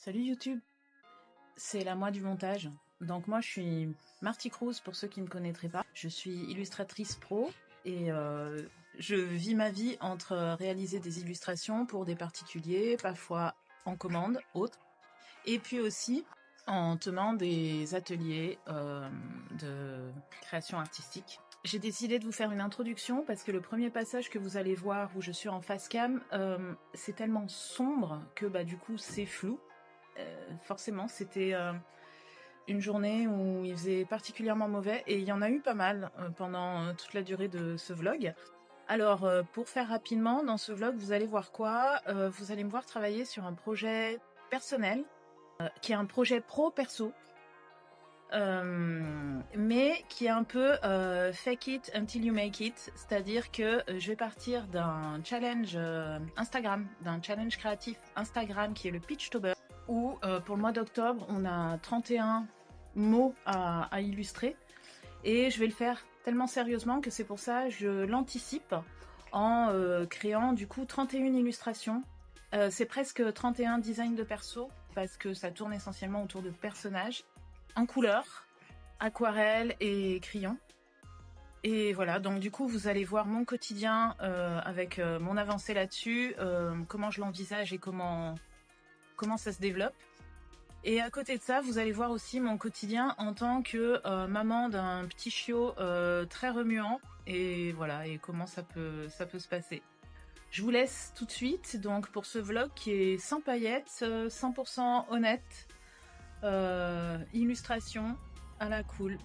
Salut YouTube, c'est la moi du montage. Donc moi je suis Marty Cruz pour ceux qui ne me connaîtraient pas. Je suis illustratrice pro et je vis ma vie entre réaliser des illustrations pour des particuliers, parfois en commande, autres, et puis aussi en tenant des ateliers de création artistique. J'ai décidé de vous faire une introduction parce que le premier passage que vous allez voir où je suis en face cam, c'est tellement sombre que du coup c'est flou. Forcément, c'était une journée où il faisait particulièrement mauvais et il y en a eu pas mal pendant toute la durée de ce vlog. Alors, pour faire rapidement, dans ce vlog, vous allez voir quoi? Vous allez me voir travailler sur un projet personnel, qui est un projet pro-perso, mais qui est un peu fake it until you make it, c'est-à-dire que je vais partir d'un challenge Instagram, d'un challenge créatif Instagram qui est le Pitchtober, où pour le mois d'octobre, on a 31 mots à illustrer. Et je vais le faire tellement sérieusement que c'est pour ça que je l'anticipe en créant du coup 31 illustrations. C'est presque 31 designs de perso parce que ça tourne essentiellement autour de personnages en couleur, aquarelle et crayon. Et voilà, donc du coup vous allez voir mon quotidien avec mon avancée là-dessus, comment je l'envisage et comment ça se développe. Et à côté de ça, vous allez voir aussi mon quotidien en tant que maman d'un petit chiot très remuant. Et voilà, et comment ça peut se passer. Je vous laisse tout de suite donc pour ce vlog qui est sans paillettes, 100% honnête, illustration à la cool.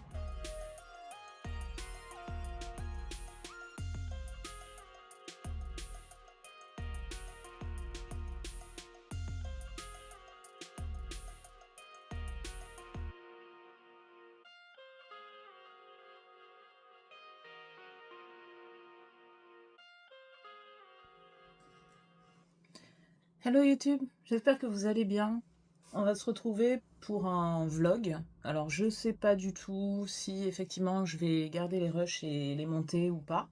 Hello YouTube, j'espère que vous allez bien. On va se retrouver pour un vlog. Alors je sais pas du tout si effectivement je vais garder les rushs et les monter ou pas.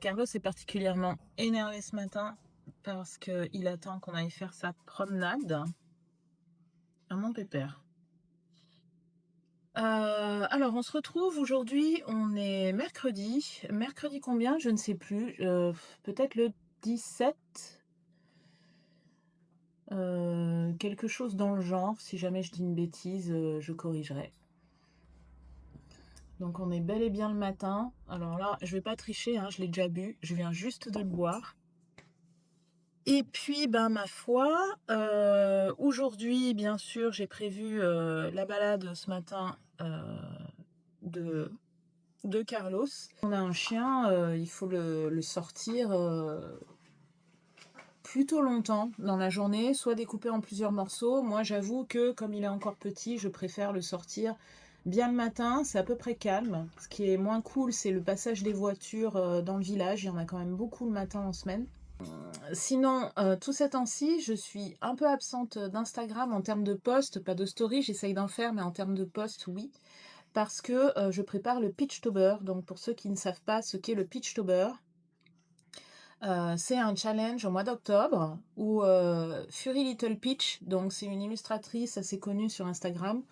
Carlos est particulièrement énervé ce matin parce qu'il attend qu'on aille faire sa promenade. À mon pépère. Alors on se retrouve aujourd'hui, on est mercredi. Mercredi combien? Je ne sais plus. Peut-être le 17. Quelque chose dans le genre. Si jamais je dis une bêtise, je corrigerai. Donc on est bel et bien le matin. Alors là, je vais pas tricher, hein, je l'ai déjà bu. Je viens juste de le boire. Et puis, ma foi, aujourd'hui, bien sûr, j'ai prévu la balade ce matin de Carlos. On a un chien, il faut le sortir plutôt longtemps dans la journée, soit découpé en plusieurs morceaux. Moi, j'avoue que comme il est encore petit, je préfère le sortir bien le matin. C'est à peu près calme. Ce qui est moins cool, c'est le passage des voitures dans le village. Il y en a quand même beaucoup le matin en semaine. Sinon, tout ces temps-ci, je suis un peu absente d'Instagram en termes de posts, pas de story, j'essaye d'en faire, mais en termes de posts, oui. Parce que je prépare le Pitchtober. Donc pour ceux qui ne savent pas ce qu'est le Pitchtober, c'est un challenge au mois d'octobre où Fury Little Peach, donc c'est une illustratrice assez connue sur Instagram,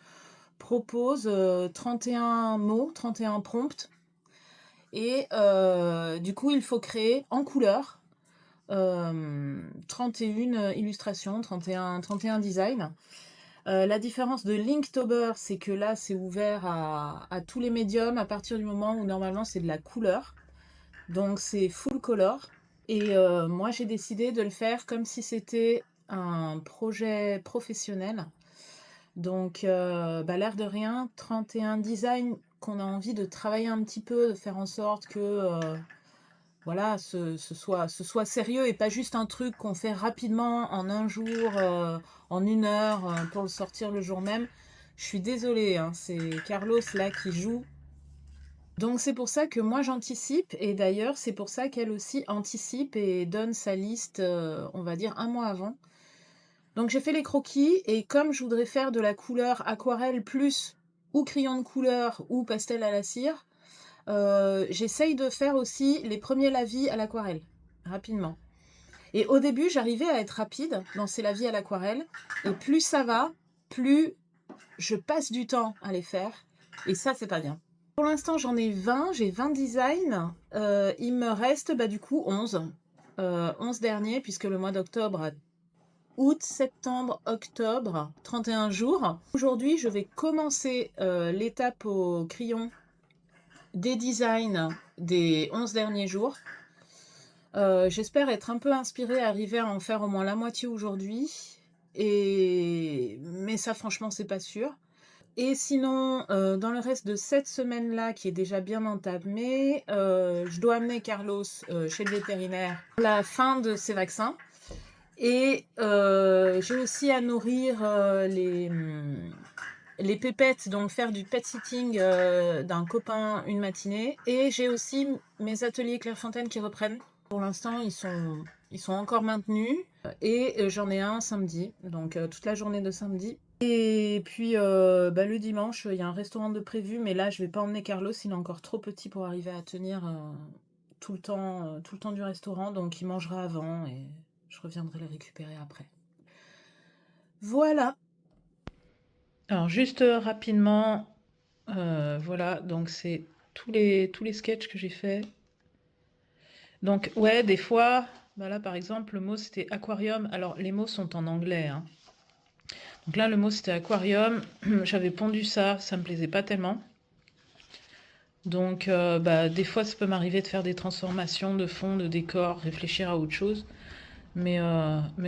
propose 31 mots, 31 prompts. Et du coup, il faut créer en couleur 31 illustrations, 31 designs. La différence de Linktober, c'est que là, c'est ouvert à tous les médiums à partir du moment où normalement c'est de la couleur. Donc c'est full color. Et moi, j'ai décidé de le faire comme si c'était un projet professionnel. Donc, l'air de rien, 31 designs qu'on a envie de travailler un petit peu, de faire en sorte que voilà, ce soit sérieux et pas juste un truc qu'on fait rapidement en un jour, en 1 heure, pour le sortir le jour même. Je suis désolée, hein, c'est Carlos là qui joue. Donc c'est pour ça que moi j'anticipe, et d'ailleurs c'est pour ça qu'elle aussi anticipe et donne sa liste, on va dire 1 mois avant. Donc j'ai fait les croquis, et comme je voudrais faire de la couleur aquarelle plus ou crayon de couleur ou pastel à la cire, j'essaye de faire aussi les premiers lavis à l'aquarelle, rapidement. Et au début, j'arrivais à être rapide dans C'est la vie à l'aquarelle. Et plus ça va, plus je passe du temps à les faire. Et ça, c'est pas bien. Pour l'instant, j'en ai 20. J'ai 20 designs. Il me reste du coup 11. 11 derniers, puisque le mois d'octobre, août, septembre, octobre, 31 jours. Aujourd'hui, je vais commencer l'étape au crayon des designs des 11 derniers jours. J'espère être un peu inspirée, arriver à en faire au moins la moitié aujourd'hui. Mais ça, franchement, c'est pas sûr. Et sinon, dans le reste de cette semaine-là, qui est déjà bien entamée, je dois amener Carlos chez le vétérinaire pour la fin de ses vaccins. Et j'ai aussi à nourrir les pépettes, donc faire du pet sitting d'un copain une matinée. Et j'ai aussi mes ateliers Clairefontaine qui reprennent. Pour l'instant, ils sont encore maintenus. Et j'en ai un samedi, donc toute la journée de samedi. Et puis le dimanche, il y a un restaurant de prévu, mais là, je vais pas emmener Carlos, il est encore trop petit pour arriver à tenir tout le temps du restaurant, donc il mangera avant et je reviendrai le récupérer après. Voilà. Alors juste rapidement, voilà, donc c'est tous les sketchs que j'ai faits. Donc ouais, des fois, là par exemple, le mot c'était aquarium. Alors les mots sont en anglais, hein. Donc là, le mot c'était aquarium. J'avais pondu ça me plaisait pas tellement. Donc des fois, ça peut m'arriver de faire des transformations de fond, de décor, réfléchir à autre chose. Mais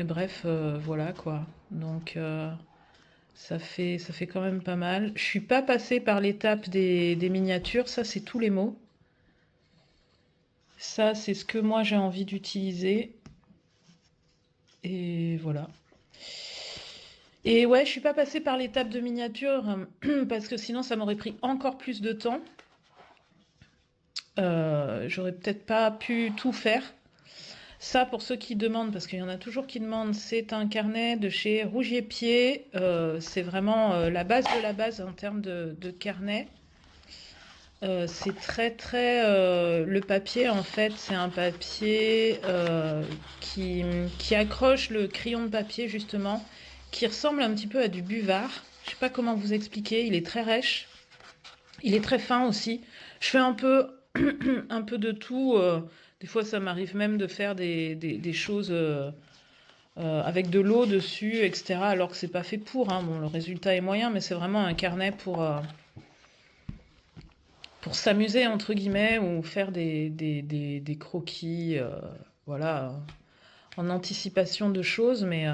bref, voilà quoi. Donc ça fait quand même pas mal. Je suis pas passée par l'étape des miniatures. Ça, c'est tous les mots. Ça, c'est ce que moi j'ai envie d'utiliser. Et voilà. Et ouais, je suis pas passée par l'étape de miniature parce que sinon ça m'aurait pris encore plus de temps. J'aurais peut-être pas pu tout faire. Ça, pour ceux qui demandent, parce qu'il y en a toujours qui demandent, c'est un carnet de chez Rougier Pied. C'est vraiment la base de la base en termes de carnet. C'est très... le papier, en fait, c'est un papier qui accroche le crayon de papier, justement, qui ressemble un petit peu à du buvard. Je sais pas comment vous expliquer, il est très rêche. Il est très fin aussi. Je fais un peu de tout. Des fois, ça m'arrive même de faire des choses avec de l'eau dessus, etc. Alors que c'est pas fait pour. Bon, le résultat est moyen, mais c'est vraiment un carnet pour s'amuser, entre guillemets, ou faire des croquis, voilà, en anticipation de choses, mais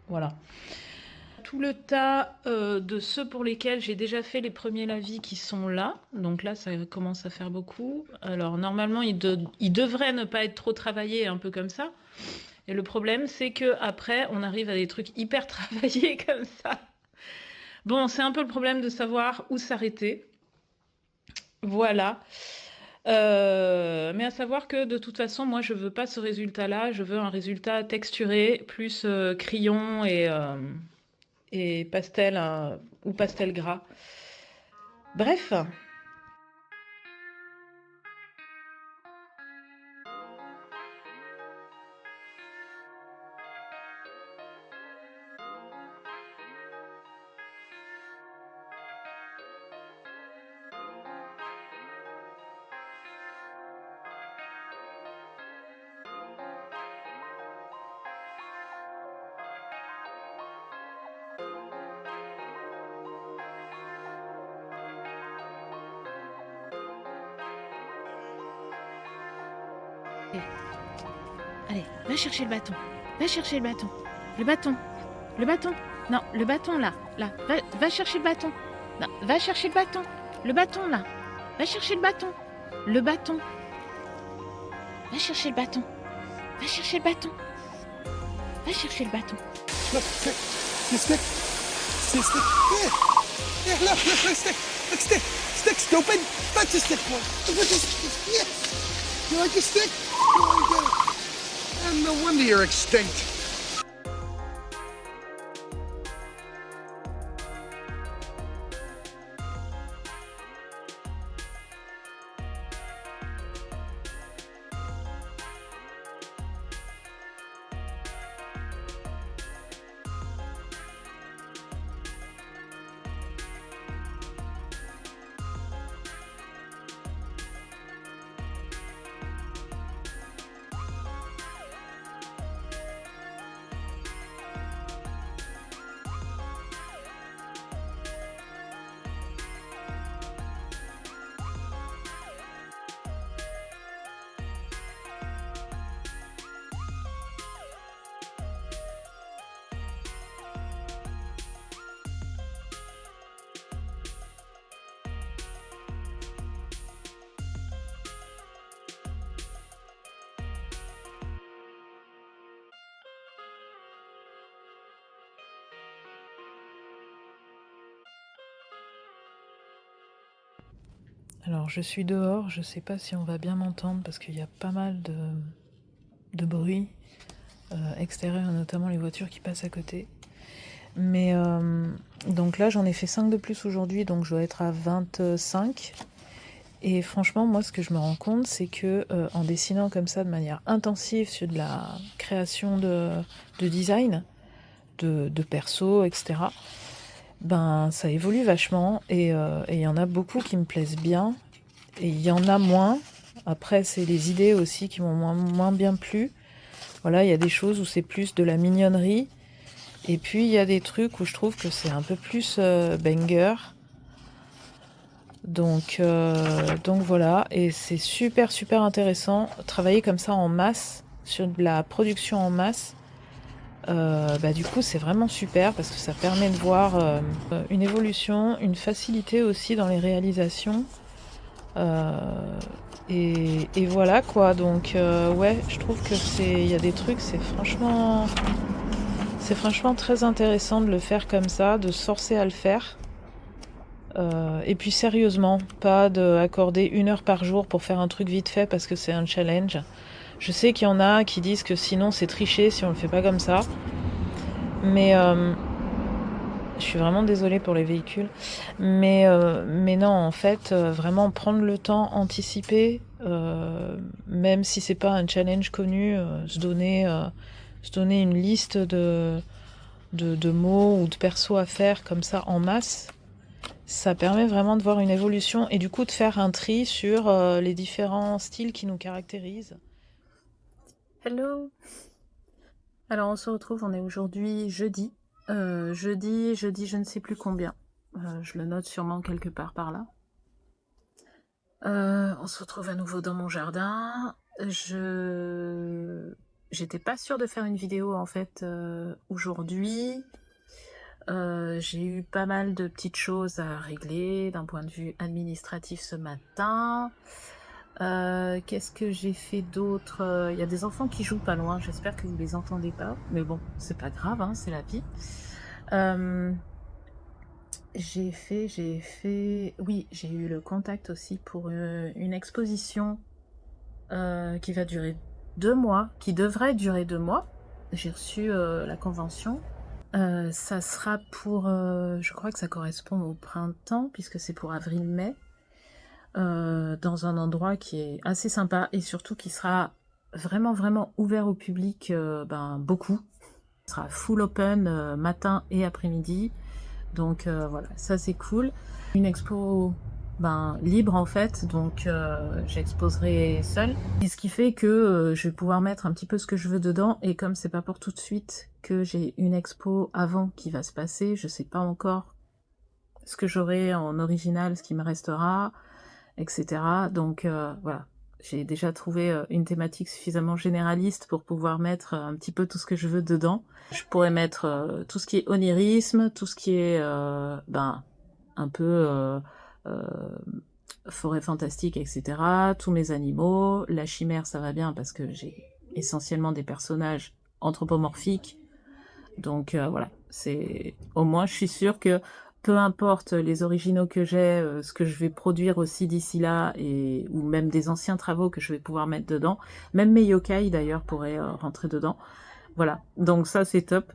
voilà. Tout le tas de ceux pour lesquels j'ai déjà fait les premiers lavis qui sont là. Donc là, ça commence à faire beaucoup. Alors normalement, ils devraient ne pas être trop travaillés, un peu comme ça. Et le problème, c'est que après, on arrive à des trucs hyper travaillés comme ça. Bon, c'est un peu le problème de savoir où s'arrêter. Voilà. Mais à savoir que de toute façon, moi, je veux pas ce résultat-là. Je veux un résultat texturé, plus crayon et pastel ou pastel gras. Bref. Allez, va chercher le bâton. Va chercher le bâton. Le bâton. Le bâton. Non, le bâton là. Là. Va chercher le bâton. Non, va chercher le bâton. Le bâton là. Va chercher le bâton. Le bâton. Va chercher le bâton. Va chercher le bâton. Va chercher le bâton. Look, stick. See stick? See stick? Yeah. Yeah, look, stick. Look, stick. Stick, stupid. That's a stick, boy. Look at this. Yeah. You like a stick? You want to get it? And no wonder you're extinct. Alors je suis dehors, je sais pas si on va bien m'entendre parce qu'il y a pas mal de bruit extérieur, notamment les voitures qui passent à côté. Mais donc là j'en ai fait 5 de plus aujourd'hui, donc je dois être à 25. Et franchement, moi ce que je me rends compte, c'est que en dessinant comme ça de manière intensive sur de la création de design, de perso, etc., ben ça évolue vachement et il y en a beaucoup qui me plaisent bien et il y en a moins. Après, c'est les idées aussi qui m'ont moins bien plu. Voilà, il y a des choses où c'est plus de la mignonnerie. Et puis, il y a des trucs où je trouve que c'est un peu plus banger. Donc voilà, et c'est super intéressant. Travailler comme ça en masse, sur de la production en masse, du coup, c'est vraiment super parce que ça permet de voir une évolution, une facilité aussi dans les réalisations. Et voilà quoi, donc ouais, je trouve que il y a des trucs, c'est franchement très intéressant de le faire comme ça, de se forcer à le faire. Et puis sérieusement, pas d'accorder 1 heure par jour pour faire un truc vite fait parce que c'est un challenge. Je sais qu'il y en a qui disent que sinon c'est tricher si on le fait pas comme ça. Mais je suis vraiment désolée pour les véhicules. Mais non, en fait, vraiment prendre le temps, anticiper, même si c'est pas un challenge connu, se donner une liste de mots ou de persos à faire comme ça en masse, ça permet vraiment de voir une évolution et du coup de faire un tri sur les différents styles qui nous caractérisent. Hello! Alors on se retrouve, on est aujourd'hui jeudi. Jeudi, je ne sais plus combien. Je le note sûrement quelque part par là. On se retrouve à nouveau dans mon jardin. J'étais pas sûre de faire une vidéo en fait aujourd'hui. J'ai eu pas mal de petites choses à régler d'un point de vue administratif ce matin. Qu'est-ce que j'ai fait d'autre? Il y a des enfants qui jouent pas loin, j'espère que vous les entendez pas, mais bon, c'est pas grave, hein, c'est la vie. Oui, j'ai eu le contact aussi pour une exposition qui va durer 2 mois, qui devrait durer 2 mois. J'ai reçu la convention. Ça sera pour, je crois que ça correspond au printemps, puisque c'est pour avril-mai, dans un endroit qui est assez sympa, et surtout qui sera vraiment ouvert au public, beaucoup. Ce sera full open, matin et après-midi, donc voilà, ça c'est cool. Une expo libre en fait, donc j'exposerai seule. Et ce qui fait que je vais pouvoir mettre un petit peu ce que je veux dedans, et comme c'est pas pour tout de suite que j'ai une expo avant qui va se passer, je sais pas encore ce que j'aurai en original, ce qui me restera, etc. Donc voilà, j'ai déjà trouvé une thématique suffisamment généraliste pour pouvoir mettre un petit peu tout ce que je veux dedans. Je pourrais mettre tout ce qui est onirisme, tout ce qui est un peu forêt fantastique, etc. Tous mes animaux. La chimère, ça va bien parce que j'ai essentiellement des personnages anthropomorphiques. Donc voilà, au moins je suis sûre que peu importe les originaux que j'ai, ce que je vais produire aussi d'ici là, ou même des anciens travaux que je vais pouvoir mettre dedans, même mes yokai d'ailleurs pourraient rentrer dedans. Voilà, donc ça c'est top.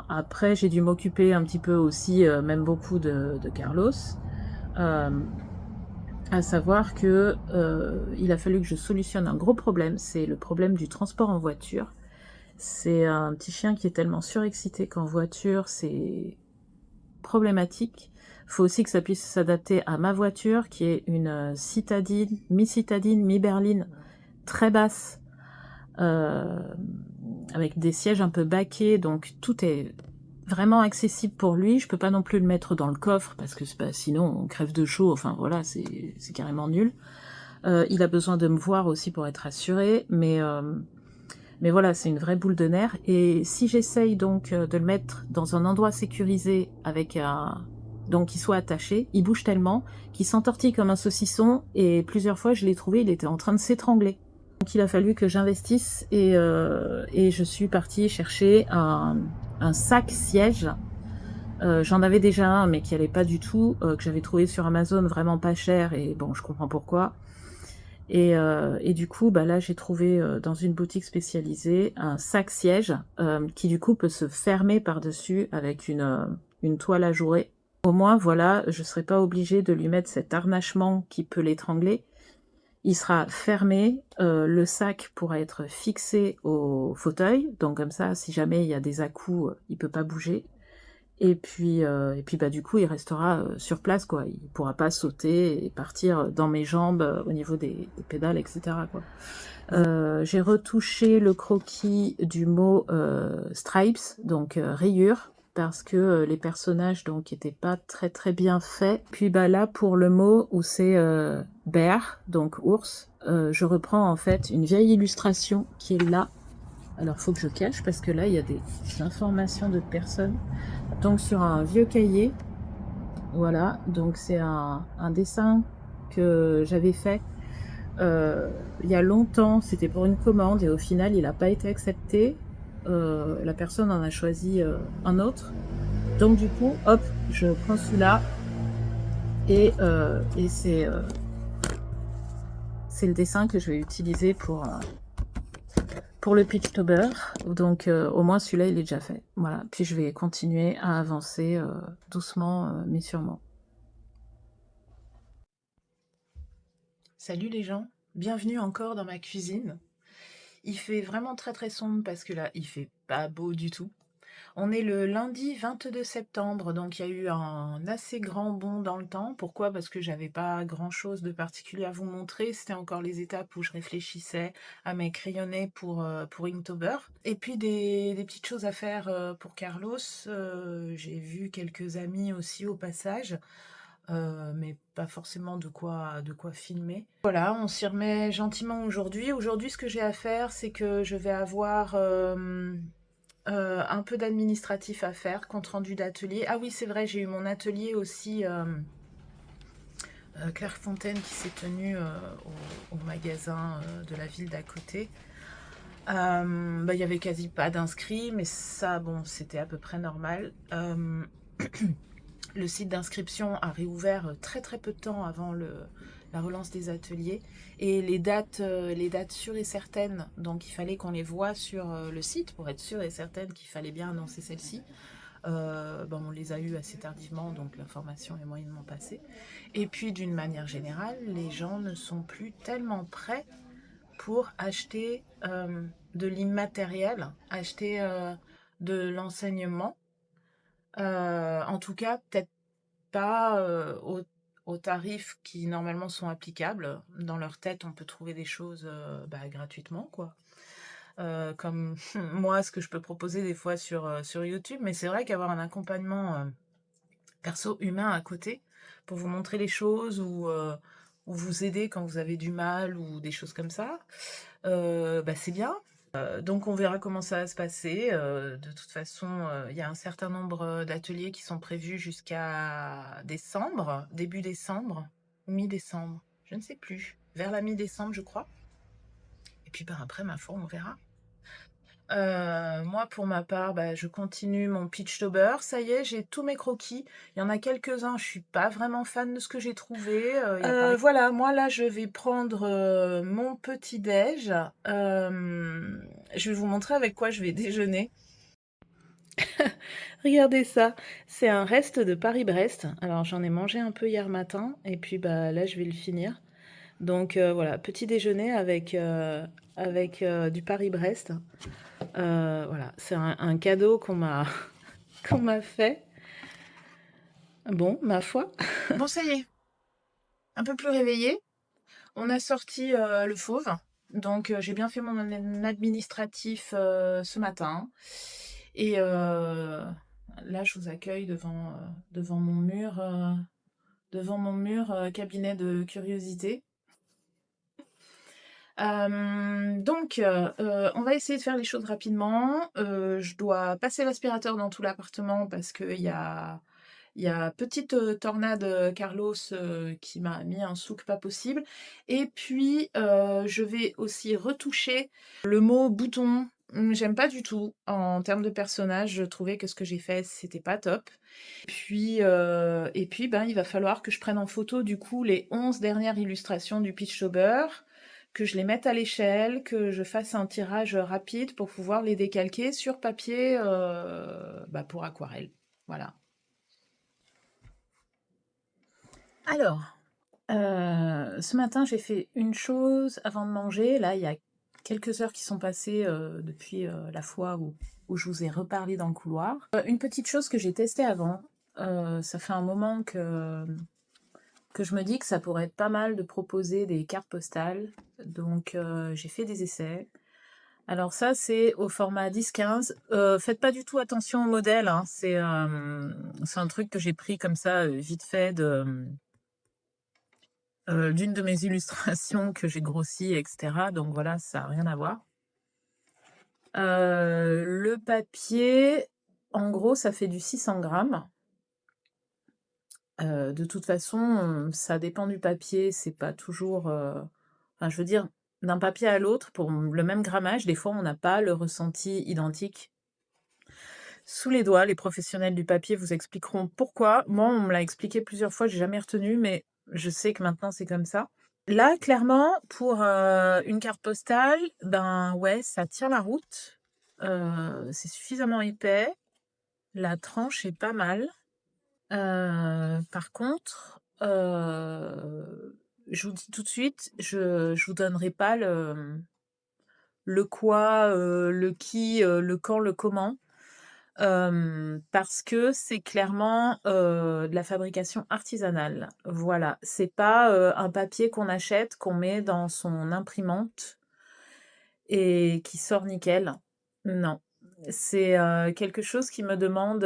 Après j'ai dû m'occuper un petit peu aussi, même beaucoup de Carlos, à savoir que il a fallu que je solutionne un gros problème, c'est le problème du transport en voiture. C'est un petit chien qui est tellement surexcité qu'en voiture c'est problématique. Faut aussi que ça puisse s'adapter à ma voiture qui est une citadine, mi-berline, très basse, avec des sièges un peu baquets, donc tout est vraiment accessible pour lui. Je peux pas non plus le mettre dans le coffre parce que sinon on crève de chaud, enfin voilà, c'est carrément nul. Il a besoin de me voir aussi pour être assuré, mais voilà, c'est une vraie boule de nerfs. Et si j'essaye donc de le mettre dans un endroit sécurisé avec donc qu'il soit attaché, il bouge tellement qu'il s'entortille comme un saucisson, et plusieurs fois je l'ai trouvé, il était en train de s'étrangler. Donc il a fallu que j'investisse, et je suis partie chercher un sac siège J'en avais déjà un, mais qui allait pas du tout, que j'avais trouvé sur Amazon vraiment pas cher et bon, je comprends pourquoi. Et du coup, bah là, j'ai trouvé dans une boutique spécialisée un sac-siège qui du coup peut se fermer par-dessus avec une toile ajourée. Au moins, voilà, je serai pas obligée de lui mettre cet harnachement qui peut l'étrangler. Il sera fermé, le sac pourra être fixé au fauteuil, donc comme ça, si jamais il y a des à-coups, il peut pas bouger. Et puis bah du coup, il restera sur place, quoi. Il pourra pas sauter et partir dans mes jambes au niveau des pédales, etc., quoi. J'ai retouché le croquis du mot stripes, donc rayures, parce que les personnages donc étaient pas très très bien faits. Puis bah là pour le mot où c'est bear, donc ours, je reprends en fait une vieille illustration qui est là. Alors faut que je cache parce que là il y a des informations de personnes. Donc sur un vieux cahier, voilà, donc c'est un dessin que j'avais fait il y a longtemps, c'était pour une commande et au final il n'a pas été accepté. La personne en a choisi un autre. Donc du coup, hop, je prends celui-là et c'est le dessin que je vais utiliser pour le Pitchtober. Donc au moins celui-là il est déjà fait. Voilà, puis je vais continuer à avancer doucement mais sûrement. Salut les gens, bienvenue encore dans ma cuisine. Il fait vraiment très très sombre parce que là il fait pas beau du tout. On est le lundi 22 septembre, donc il y a eu un assez grand bond dans le temps. Pourquoi? Parce que j'avais pas grand chose de particulier à vous montrer. C'était encore les étapes où je réfléchissais à mes crayonnés pour Inktober. Et puis des petites choses à faire pour Carlos. J'ai vu quelques amis aussi au passage. Mais pas forcément de quoi filmer. Voilà, on s'y remet gentiment aujourd'hui. Aujourd'hui, ce que j'ai à faire, c'est que je vais avoir un peu d'administratif à faire, compte rendu d'atelier. Ah oui, c'est vrai, j'ai eu mon atelier aussi Clairefontaine qui s'est tenu au magasin de la ville d'à côté. Il y avait quasi pas d'inscrits, mais ça, bon, c'était à peu près normal. Le site d'inscription a réouvert très très peu de temps avant la relance des ateliers et les dates sûres et certaines, donc il fallait qu'on les voie sur le site pour être sûre et certaine qu'il fallait bien annoncer celle-ci. On les a eues assez tardivement, donc l'information est moyennement passée. Et puis d'une manière générale, les gens ne sont plus tellement prêts pour acheter de l'immatériel, acheter de l'enseignement. En tout cas, peut-être pas aux tarifs qui normalement sont applicables. Dans leur tête, on peut trouver des choses gratuitement, quoi. Comme moi, ce que je peux proposer des fois sur YouTube. Mais c'est vrai qu'avoir un accompagnement perso humain à côté pour vous montrer les choses ou vous aider quand vous avez du mal ou des choses comme ça, c'est bien. Donc on verra comment ça va se passer. De toute façon, il y a un certain nombre d'ateliers qui sont prévus jusqu'à décembre, début décembre ou mi-décembre, je ne sais plus, vers la mi-décembre je crois. Et puis après, ma foi, on verra. Moi, pour ma part, je continue mon Pitchtober. Ça y est, j'ai tous mes croquis. Il y en a quelques-uns, je suis pas vraiment fan de ce que j'ai trouvé. Voilà, moi là, je vais prendre mon petit-déj. Je vais vous montrer avec quoi je vais déjeuner. Regardez ça, c'est un reste de Paris-Brest. Alors j'en ai mangé un peu hier matin et puis là je vais le finir. Donc voilà, petit déjeuner avec du Paris-Brest. Voilà, c'est un cadeau qu'on m'a qu'on m'a fait. Bon, ma foi. Bon, ça y est, un peu plus réveillée. On a sorti le fauve. Donc j'ai bien fait mon administratif ce matin. Et là, je vous accueille devant mon mur cabinet de curiosité. On va essayer de faire les choses rapidement. Je dois passer l'aspirateur dans tout l'appartement parce qu'il y a petite tornade Carlos qui m'a mis un souk pas possible. Et puis, je vais aussi retoucher le mot bouton J'aime pas du tout. En termes de personnage, je trouvais que ce que j'ai fait, c'était pas top. Et puis, ben, il va falloir que je prenne en photo, du coup, les 11 dernières illustrations du Pitchtober, que je les mette à l'échelle, que je fasse un tirage rapide pour pouvoir les décalquer sur papier, bah, pour aquarelle. Voilà. Alors, ce matin, j'ai fait une chose avant de manger. Là, il y a quelques heures qui sont passées depuis la fois où je vous ai reparlé dans le couloir. Une petite chose que j'ai testée avant. Ça fait un moment que je me dis que ça pourrait être pas mal de proposer des cartes postales. Donc, j'ai fait des essais. Alors ça, c'est au format 10-15. Faites pas du tout attention au modèle, hein. C'est un truc que j'ai pris comme ça, vite fait, d'une de mes illustrations que j'ai grossi, etc. Donc voilà, ça n'a rien à voir. Le papier, en gros, ça fait du 600 grammes. De toute façon, ça dépend du papier, c'est pas toujours... Enfin, je veux dire, d'un papier à l'autre, pour le même grammage, des fois, on n'a pas le ressenti identique. Sous les doigts, les professionnels du papier vous expliqueront pourquoi. Moi, on me l'a expliqué plusieurs fois, j'ai jamais retenu, mais je sais que maintenant, c'est comme ça. Là, clairement, pour une carte postale, ben ouais, ça tient la route. C'est suffisamment épais. La tranche est pas mal. Par contre, je vous dis tout de suite, je vous donnerai pas le quoi, le qui, le quand, le comment, parce que c'est clairement de la fabrication artisanale. Voilà, c'est pas un papier qu'on achète, qu'on met dans son imprimante et qui sort nickel. Non. C'est quelque chose qui me demande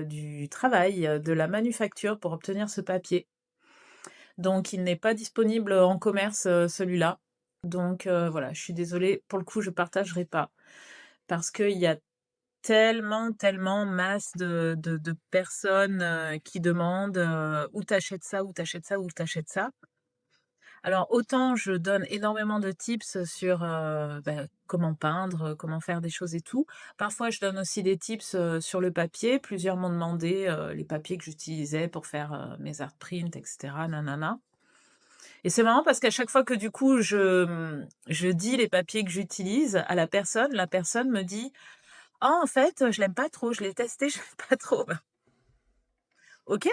du travail, de la manufacture pour obtenir ce papier. Donc, il n'est pas disponible en commerce, celui-là. Donc, voilà, je suis désolée. Pour le coup, je partagerai pas. Parce qu'il y a tellement masse de personnes qui demandent où t'achètes ça, où t'achètes ça, où t'achètes ça. Alors, autant je donne énormément de tips sur bah, comment peindre, comment faire des choses et tout. Parfois, je donne aussi des tips sur le papier. Plusieurs m'ont demandé les papiers que j'utilisais pour faire mes art prints, etc. Nanana. Et c'est marrant parce qu'à chaque fois que du coup je dis les papiers que j'utilise à la personne me dit: «Ah en fait, je l'aime pas trop, je l'ai testé, je l'aime pas trop». Bah, OK.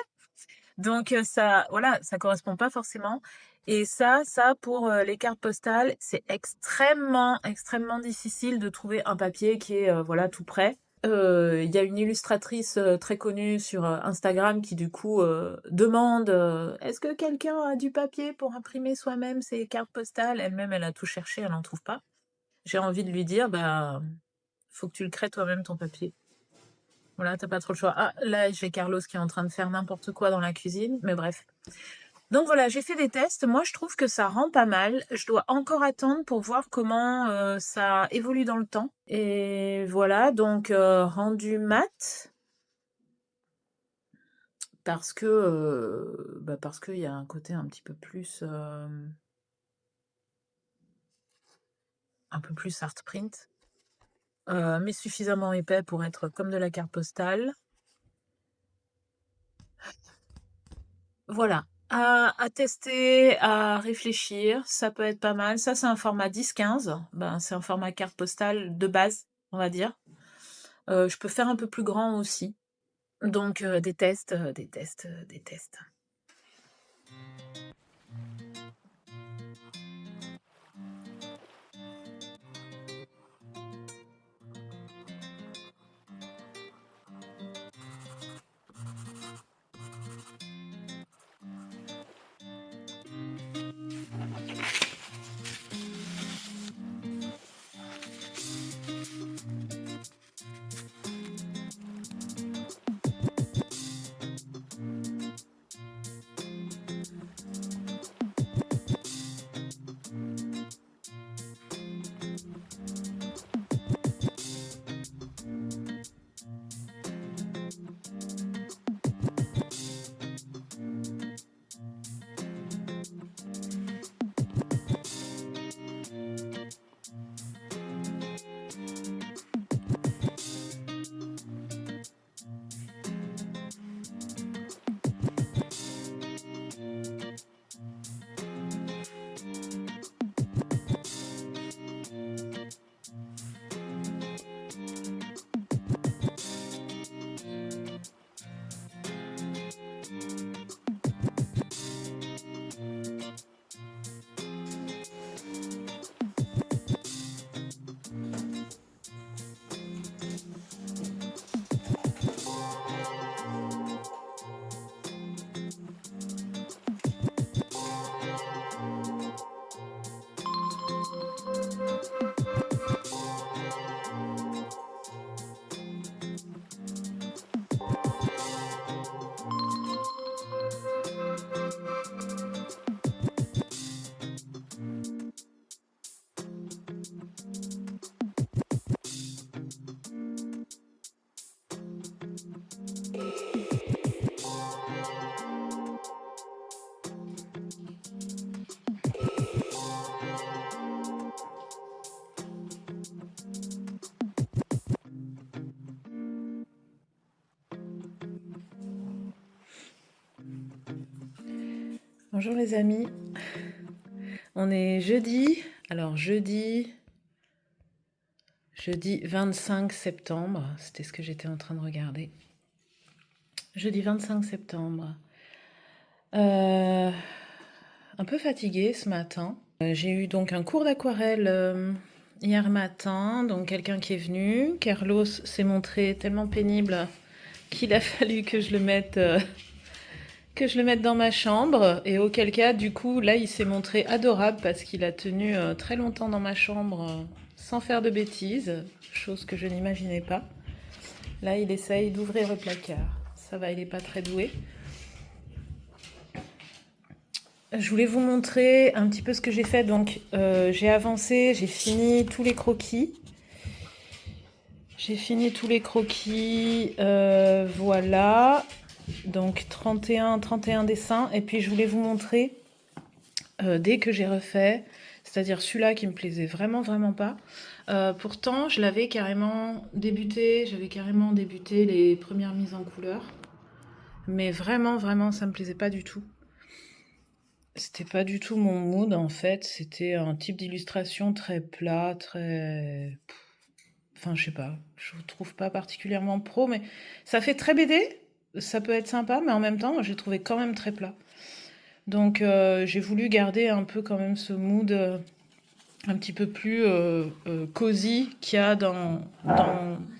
Donc ça voilà, ça correspond pas forcément et ça pour, les cartes postales, c'est extrêmement difficile de trouver un papier qui est, voilà, tout prêt. Il y a une illustratrice, très connue sur, Instagram qui du coup, demande, «Est-ce que quelqu'un a du papier pour imprimer soi-même ses cartes postales?» Elle-même, elle a tout cherché, elle en trouve pas. J'ai envie de lui dire: «Bah, faut que tu le crées toi-même ton papier». Voilà, tu pas trop le choix. Ah, là, j'ai Carlos qui est en train de faire n'importe quoi dans la cuisine, mais bref. Donc voilà, j'ai fait des tests. Moi, je trouve que ça rend pas mal. Je dois encore attendre pour voir comment ça évolue dans le temps. Et voilà, donc rendu mat, parce qu'il y a un côté un petit peu plus art print, mais suffisamment épais pour être comme de la carte postale. Voilà, à tester, à réfléchir, ça peut être pas mal. Ça, c'est un format 10-15, ben, c'est un format carte postale de base, on va dire. Je peux faire un peu plus grand aussi. Donc des tests, des tests, des tests. Bonjour les amis, on est jeudi, alors jeudi 25 septembre, c'était ce que j'étais en train de regarder. Jeudi 25 septembre. Un peu fatiguée ce matin. J'ai eu donc un cours d'aquarelle hier matin, donc quelqu'un qui est venu. Carlos s'est montré tellement pénible qu'il a fallu que je le mette dans ma chambre, et auquel cas, du coup, là, il s'est montré adorable parce qu'il a tenu très longtemps dans ma chambre sans faire de bêtises, chose que je n'imaginais pas. Là, il essaye d'ouvrir le placard. Ça va, il n'est pas très doué. Je voulais vous montrer un petit peu ce que j'ai fait. Donc, j'ai avancé, j'ai fini tous les croquis. Voilà. Donc 31 dessins. Et puis je voulais vous montrer dès que j'ai refait, c'est-à-dire celui-là qui me plaisait vraiment pas. Pourtant, j'avais carrément débuté les premières mises en couleur. Mais vraiment, ça me plaisait pas du tout. C'était pas du tout mon mood en fait. C'était un type d'illustration très plat, très... Enfin, je sais pas, je trouve pas particulièrement pro, mais ça fait très BD, ça peut être sympa, mais en même temps, j'ai trouvé quand même très plat. Donc j'ai voulu garder un peu quand même ce mood un petit peu plus cosy qu'il y a dans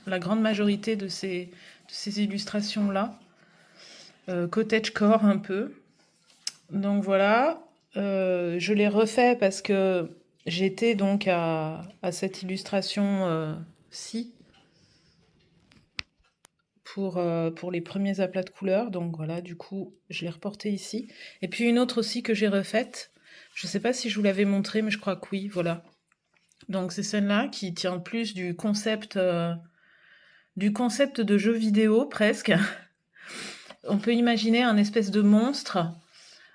la grande majorité de ces illustrations-là. Cottagecore un peu. Donc voilà, je l'ai refait parce que j'étais donc à cette illustration-ci pour les premiers aplats de couleurs. Donc voilà, du coup, je l'ai reporté ici. Et puis une autre aussi que j'ai refaite. Je ne sais pas si je vous l'avais montré, mais je crois que oui, voilà. Donc c'est celle-là qui tient plus du concept de jeu vidéo, presque. On peut imaginer un espèce de monstre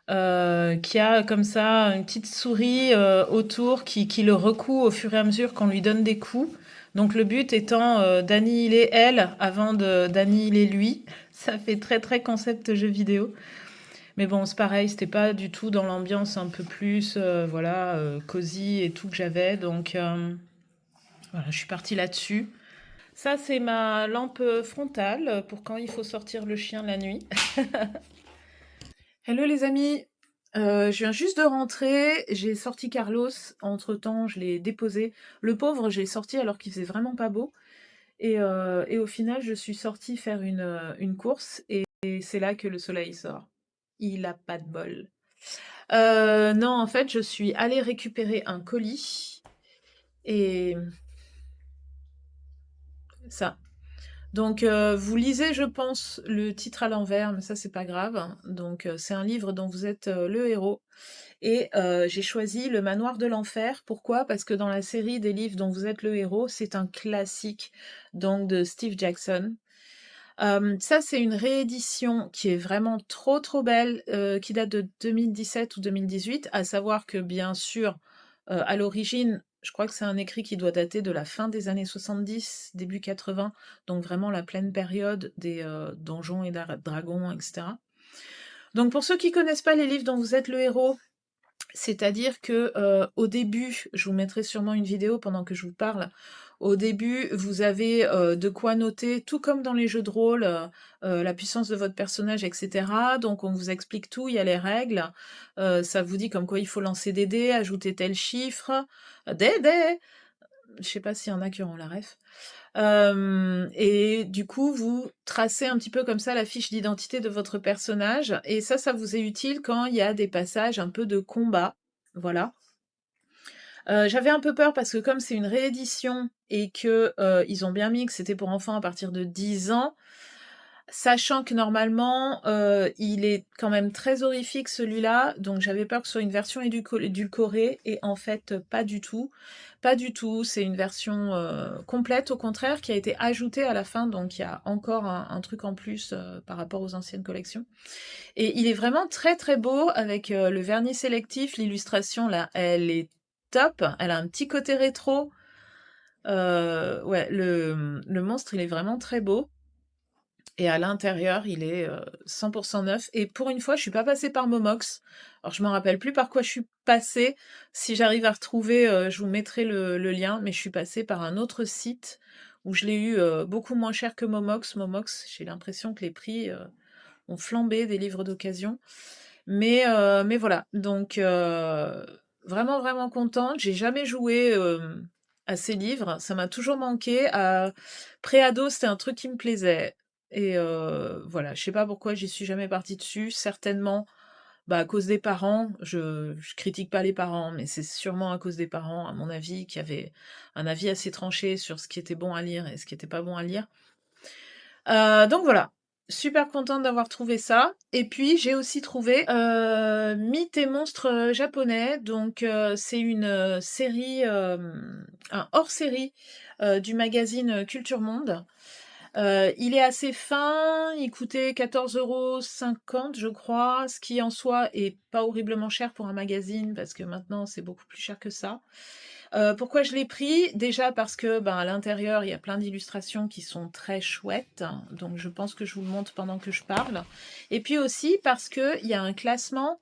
qui a comme ça une petite souris autour qui le recoue au fur et à mesure qu'on lui donne des coups. Donc le but étant d'annihiler elle avant d'annihiler lui. Ça fait très concept jeu vidéo. Mais bon, c'est pareil, c'était pas du tout dans l'ambiance un peu plus cosy et tout que j'avais. Donc voilà, je suis partie là-dessus. Ça, c'est ma lampe frontale pour quand il faut sortir le chien la nuit. Hello les amis, je viens juste de rentrer, j'ai sorti Carlos, entre-temps je l'ai déposé. Le pauvre, je l'ai sorti alors qu'il faisait vraiment pas beau. Et au final, je suis sortie faire une course et c'est là que le soleil sort. Il a pas de bol. Non, en fait, je suis allée récupérer un colis et ça. Donc, vous lisez, je pense, le titre à l'envers, mais ça, c'est pas grave. Donc, c'est un livre dont vous êtes le héros. Et j'ai choisi Le Manoir de l'Enfer. Pourquoi? Parce que dans la série des livres dont vous êtes le héros, c'est un classique donc de Steve Jackson. Ça, c'est une réédition qui est vraiment trop belle, qui date de 2017 ou 2018. À savoir que, bien sûr, à l'origine, je crois que c'est un écrit qui doit dater de la fin des années 70, début 80, donc vraiment la pleine période des Donjons et Dragons, etc. Donc pour ceux qui connaissent pas les livres dont vous êtes le héros, c'est-à-dire que au début, je vous mettrai sûrement une vidéo pendant que je vous parle. Au début, vous avez de quoi noter, tout comme dans les jeux de rôle, la puissance de votre personnage, etc. Donc on vous explique tout, il y a les règles. Ça vous dit comme quoi il faut lancer des dés, ajouter tel chiffre, des dés. Je sais pas s'il y en a qui auront la ref. Et du coup, vous tracez un petit peu comme ça la fiche d'identité de votre personnage. Et ça vous est utile quand il y a des passages un peu de combat. Voilà. J'avais un peu peur parce que comme c'est une réédition et que ils ont bien mis que c'était pour enfants à partir de 10 ans, sachant que normalement, il est quand même très horrifique celui-là, donc j'avais peur que ce soit une version édulcorée et en fait, pas du tout. Pas du tout, c'est une version complète, au contraire, qui a été ajoutée à la fin, donc il y a encore un truc en plus par rapport aux anciennes collections. Et il est vraiment très beau avec le vernis sélectif, l'illustration là, elle est top, elle a un petit côté rétro. Ouais, le monstre, il est vraiment très beau. et à l'intérieur, il est 100% neuf. Et pour une fois, je suis pas passée par Momox. Alors, je me rappelle plus par quoi je suis passée. Si j'arrive à retrouver, je vous mettrai le lien, mais je suis passée par un autre site où je l'ai eu beaucoup moins cher que Momox. Momox, j'ai l'impression que les prix ont flambé des livres d'occasion. Mais voilà, donc vraiment, vraiment contente. J'ai jamais joué à ces livres, ça m'a toujours manqué. Préado, c'était un truc qui me plaisait. Et voilà, je sais pas pourquoi j'y suis jamais partie dessus. Certainement, bah, à cause des parents. Je critique pas les parents, mais c'est sûrement à cause des parents, à mon avis, qui avaient un avis assez tranché sur ce qui était bon à lire et ce qui était pas bon à lire. Donc voilà, super contente d'avoir trouvé ça. Et puis j'ai aussi trouvé Mythes et monstres japonais. Donc c'est une série, un hors-série du magazine Culture Monde. Il est assez fin, il coûtait 14,50 € je crois, ce qui en soi est pas horriblement cher pour un magazine parce que maintenant c'est beaucoup plus cher que ça. Pourquoi je l'ai pris? Déjà parce que, ben, à l'intérieur, il y a plein d'illustrations qui sont très chouettes, donc je pense que je vous le montre pendant que je parle. Et puis aussi parce qu'il y a un classement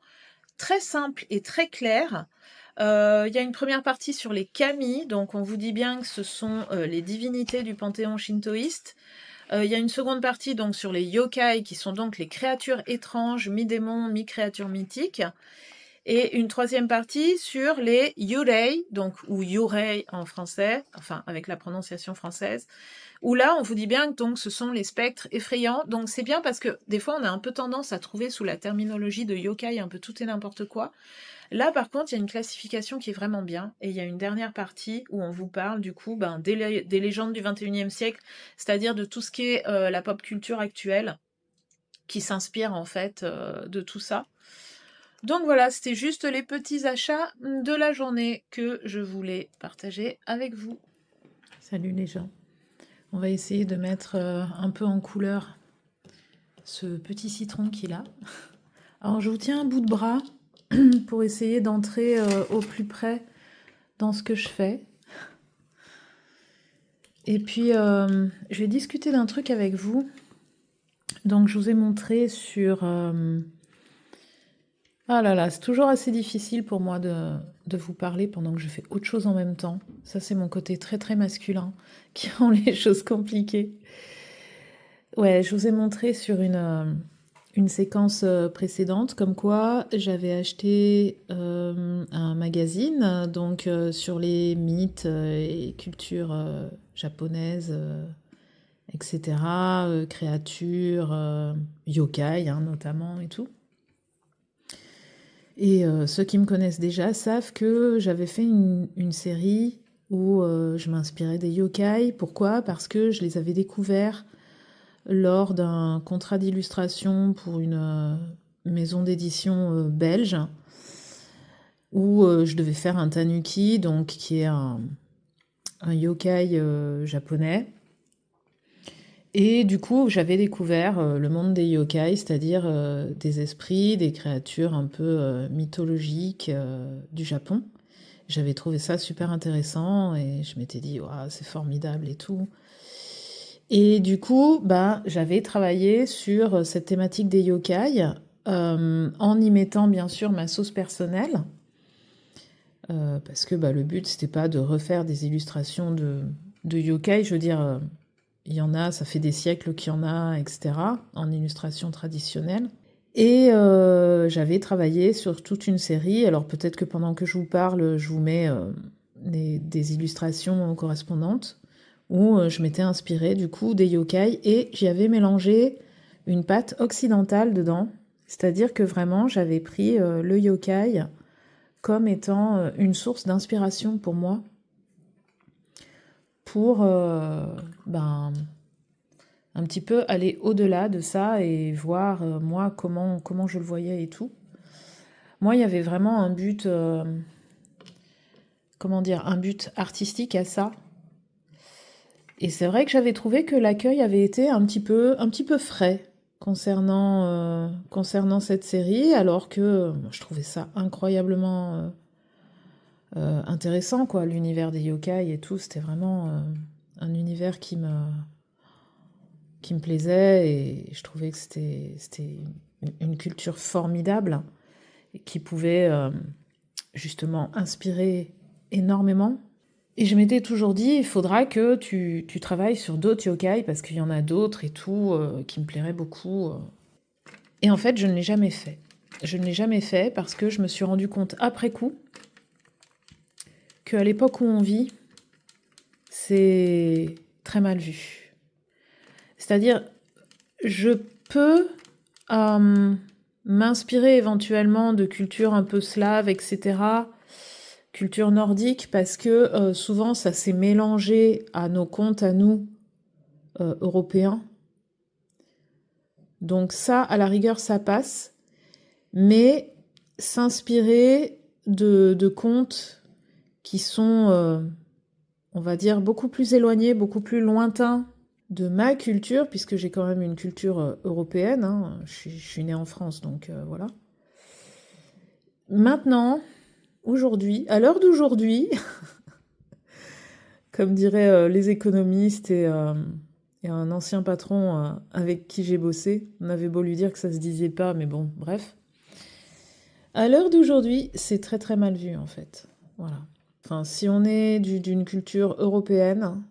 très simple et très clair. Il y a une première partie sur les kami, donc on vous dit bien que ce sont les divinités du panthéon shintoïste. Il y a une seconde partie donc sur les yokai, qui sont donc les créatures étranges, mi-démons, mi-créatures mythiques. Et une troisième partie sur les yurei, donc ou yurei en français, enfin avec la prononciation française, où là on vous dit bien que donc ce sont les spectres effrayants. Donc c'est bien parce que des fois on a un peu tendance à trouver sous la terminologie de yokai un peu tout et n'importe quoi. Là par contre il y a une classification qui est vraiment bien, et il y a une dernière partie où on vous parle du coup des légendes du 21e siècle, c'est-à-dire de tout ce qui est la pop culture actuelle, qui s'inspire en fait de tout ça. Donc voilà, c'était juste les petits achats de la journée que je voulais partager avec vous. Salut les gens. On va essayer de mettre un peu en couleur ce petit citron qu'il a. Alors je vous tiens un bout de bras pour essayer d'entrer au plus près dans ce que je fais. Et puis je vais discuter d'un truc avec vous. Donc je vous ai montré sur... Ah là là, c'est toujours assez difficile pour moi de vous parler pendant que je fais autre chose en même temps. Ça, c'est mon côté très très masculin qui rend les choses compliquées. Ouais, je vous ai montré sur une séquence précédente comme quoi j'avais acheté un magazine donc sur les mythes et cultures japonaises, etc., créatures, yokai notamment et tout. Et ceux qui me connaissent déjà savent que j'avais fait une série où je m'inspirais des yokai. Pourquoi? Parce que je les avais découverts lors d'un contrat d'illustration pour une maison d'édition belge, où je devais faire un tanuki, donc qui est un yokai japonais. Et du coup, j'avais découvert le monde des yokai, c'est-à-dire des esprits, des créatures un peu mythologiques du Japon. J'avais trouvé ça super intéressant et je m'étais dit, waouh, c'est formidable et tout. Et du coup, bah, j'avais travaillé sur cette thématique des yokai en y mettant bien sûr ma sauce personnelle. Parce que bah, le but, c'était pas de refaire des illustrations de yokai, je veux dire. Il y en a, ça fait des siècles qu'il y en a, etc., en illustration traditionnelle. Et j'avais travaillé sur toute une série. Alors peut-être que pendant que je vous parle, je vous mets des illustrations correspondantes, où je m'étais inspirée du coup des yokai, et j'y avais mélangé une patte occidentale dedans. C'est-à-dire que vraiment, j'avais pris le yokai comme étant une source d'inspiration pour moi, pour un petit peu aller au-delà de ça et voir moi comment je le voyais et tout. Moi, il y avait vraiment un but, un but artistique à ça. Et c'est vrai que j'avais trouvé que l'accueil avait été un petit peu frais concernant cette série, alors que je trouvais ça incroyablement intéressant, quoi. L'univers des yokai et tout, c'était vraiment un univers qui me qui me plaisait et je trouvais que c'était une culture formidable et qui pouvait justement inspirer énormément. Et je m'étais toujours dit, il faudra que tu travailles sur d'autres yokai parce qu'il y en a d'autres et tout qui me plairaient beaucoup. Et en fait, je ne l'ai jamais fait. Je ne l'ai jamais fait parce que je me suis rendu compte après coup qu'à l'époque où on vit, c'est très mal vu. C'est-à-dire, je peux m'inspirer éventuellement de cultures un peu slaves, etc., culture nordique, parce que souvent ça s'est mélangé à nos contes, à nous, européens. Donc ça, à la rigueur, ça passe. Mais s'inspirer de contes qui sont, on va dire, beaucoup plus éloignés, beaucoup plus lointains de ma culture, puisque j'ai quand même une culture européenne, hein. Je suis née en France, donc voilà. Maintenant, aujourd'hui, à l'heure d'aujourd'hui, comme diraient les économistes et un ancien patron avec qui j'ai bossé, on avait beau lui dire que ça se disait pas, mais bon, bref. À l'heure d'aujourd'hui, c'est très très mal vu en fait. Voilà. Enfin, si on est d'une culture européenne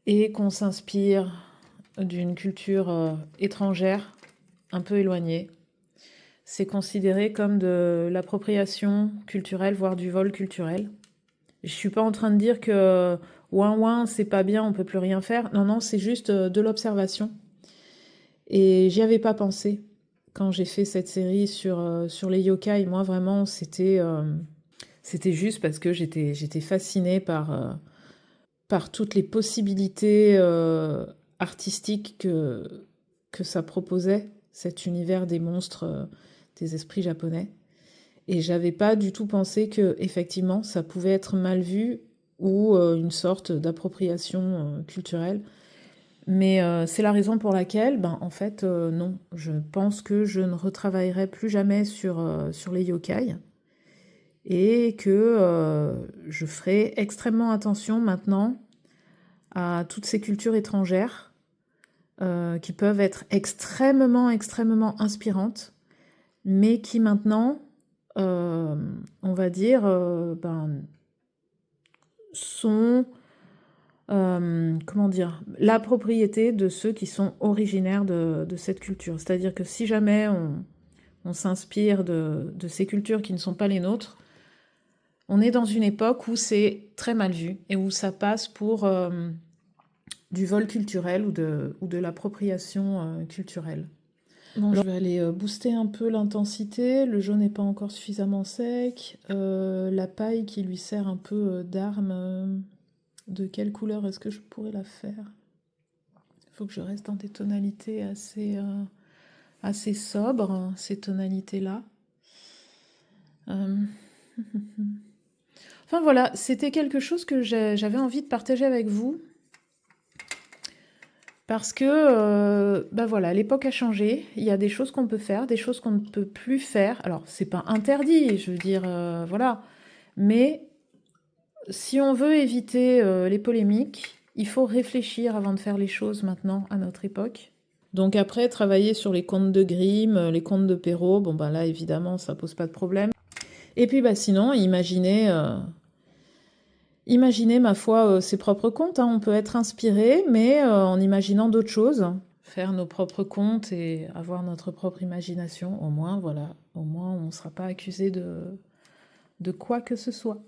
et qu'on s'inspire d'une culture étrangère, un peu éloignée, c'est considéré comme de l'appropriation culturelle, voire du vol culturel. Je suis pas en train de dire que ouin ouin, c'est pas bien, on peut plus rien faire. Non, non, c'est juste de l'observation. Et j'y avais pas pensé quand j'ai fait cette série sur les yokai. Moi, vraiment, c'était juste parce que j'étais fascinée par toutes les possibilités artistiques que ça proposait, cet univers des monstres, des esprits japonais. Et j'avais pas du tout pensé que effectivement ça pouvait être mal vu ou une sorte d'appropriation culturelle. Mais c'est la raison pour laquelle, ben, en fait, non. Je pense que je ne retravaillerai plus jamais sur les yokai et que je ferai extrêmement attention maintenant à toutes ces cultures étrangères qui peuvent être extrêmement, extrêmement inspirantes, mais qui maintenant, on va dire, ben, sont comment dire, la propriété de ceux qui sont originaires de cette culture. C'est-à-dire que si jamais on s'inspire de ces cultures qui ne sont pas les nôtres, on est dans une époque où c'est très mal vu et où ça passe pour du vol culturel ou de l'appropriation culturelle. Bon, je vais aller booster un peu l'intensité. Le jaune n'est pas encore suffisamment sec. La paille qui lui sert un peu d'arme, de quelle couleur est-ce que je pourrais la faire? Il faut que je reste dans des tonalités assez sobres, ces tonalités-là. Enfin voilà, c'était quelque chose que j'avais envie de partager avec vous. Parce que, bah voilà, l'époque a changé. Il y a des choses qu'on peut faire, des choses qu'on ne peut plus faire. Alors, c'est pas interdit, je veux dire, voilà. Mais si on veut éviter les polémiques, il faut réfléchir avant de faire les choses maintenant, à notre époque. Donc après, travailler sur les contes de Grimm, les contes de Perrault, bon bah là, évidemment, ça pose pas de problème. Et puis bah sinon, imaginez, ma foi, ses propres contes, hein. On peut être inspiré, mais en imaginant d'autres choses. Faire nos propres contes et avoir notre propre imagination, au moins, voilà. Au moins, on ne sera pas accusé de quoi que ce soit.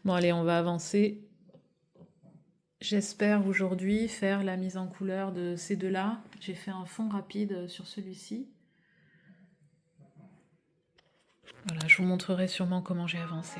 Bon, allez, on va avancer. J'espère aujourd'hui faire la mise en couleur de ces deux-là. J'ai fait un fond rapide sur celui-ci. Voilà, je vous montrerai sûrement comment j'ai avancé.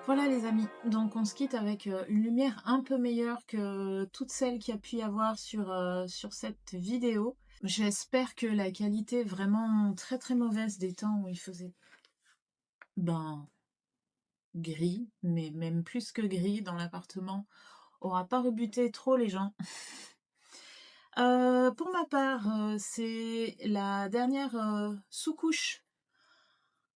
Voilà les amis, donc on se quitte avec une lumière un peu meilleure que toutes celles qu'il y a pu y avoir sur cette vidéo. J'espère que la qualité vraiment très très mauvaise des temps où il faisait ben gris, mais même plus que gris dans l'appartement, aura pas rebuté trop les gens. Pour ma part, c'est la dernière sous-couche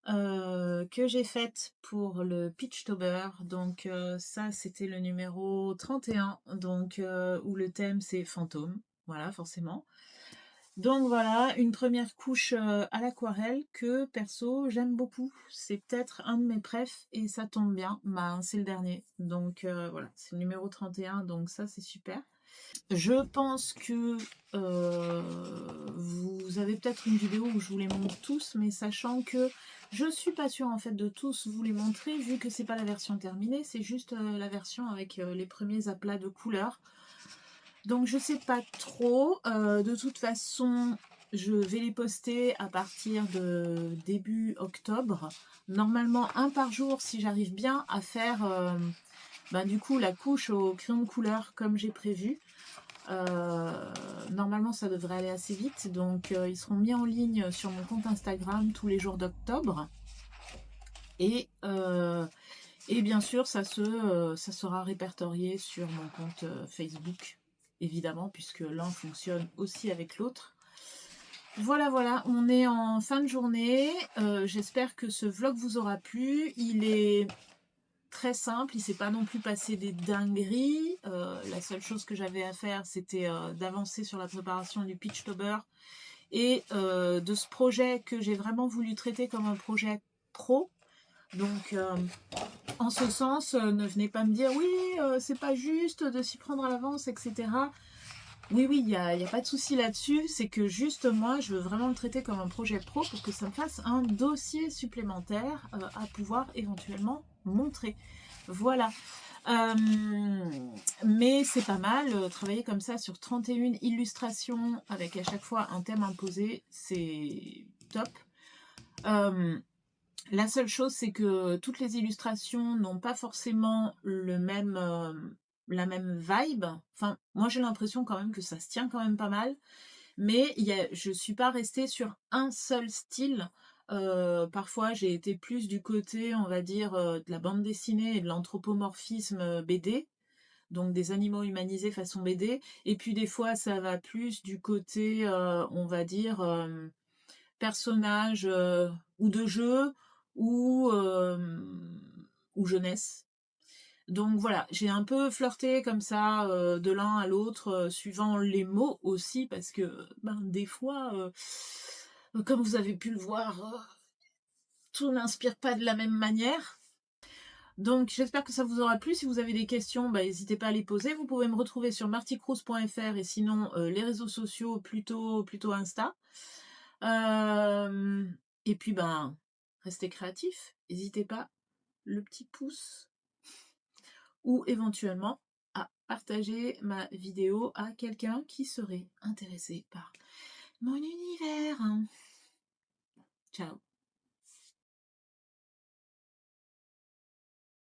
que j'ai faite pour le Pitchtober. Donc ça, c'était le numéro 31, donc où le thème c'est fantôme. Voilà, forcément. Donc voilà, une première couche à l'aquarelle que perso j'aime beaucoup. C'est peut-être un de mes préfs et ça tombe bien. Ben, c'est le dernier. Donc voilà, c'est le numéro 31, donc ça c'est super. Je pense que vous avez peut-être une vidéo où je vous les montre tous, mais sachant que je suis pas sûre en fait de tous vous les montrer, vu que c'est pas la version terminée, c'est juste la version avec les premiers aplats de couleurs. Donc je sais pas trop. De toute façon, je vais les poster à partir de début octobre. Normalement un par jour si j'arrive bien à faire du coup la couche au crayon de couleur comme j'ai prévu. Normalement ça devrait aller assez vite, donc ils seront mis en ligne sur mon compte Instagram tous les jours d'octobre et bien sûr ça sera répertorié sur mon compte Facebook évidemment, puisque l'un fonctionne aussi avec l'autre. Voilà, on est en fin de journée. J'espère que ce vlog vous aura plu. Il est très simple, il s'est pas non plus passé des dingueries. La seule chose que j'avais à faire, c'était d'avancer sur la préparation du Pitchtober et de ce projet que j'ai vraiment voulu traiter comme un projet pro. Donc en ce sens, ne venez pas me dire oui, c'est pas juste de s'y prendre à l'avance, etc. Oui, il n'y a pas de souci là-dessus. C'est que juste moi, je veux vraiment le traiter comme un projet pro pour que ça me fasse un dossier supplémentaire à pouvoir éventuellement montrer. Voilà. Mais c'est pas mal, travailler comme ça sur 31 illustrations avec à chaque fois un thème imposé, c'est top. La seule chose, c'est que toutes les illustrations n'ont pas forcément la même vibe. Enfin, moi j'ai l'impression quand même que ça se tient quand même pas mal. Mais je suis pas restée sur un seul style. Parfois j'ai été plus du côté, on va dire, de la bande dessinée et de l'anthropomorphisme BD. Donc des animaux humanisés façon BD. Et puis des fois ça va plus du côté, on va dire, personnage ou de jeu ou jeunesse. Donc voilà, j'ai un peu flirté comme ça de l'un à l'autre, suivant les mots aussi, parce que des fois, comme vous avez pu le voir, tout n'inspire pas de la même manière. Donc j'espère que ça vous aura plu. Si vous avez des questions, n'hésitez pas à les poser. Vous pouvez me retrouver sur martycruz.fr et sinon les réseaux sociaux plutôt Insta. Et puis restez créatifs. N'hésitez pas, le petit pouce ou éventuellement à partager ma vidéo à quelqu'un qui serait intéressé par mon univers. Ciao.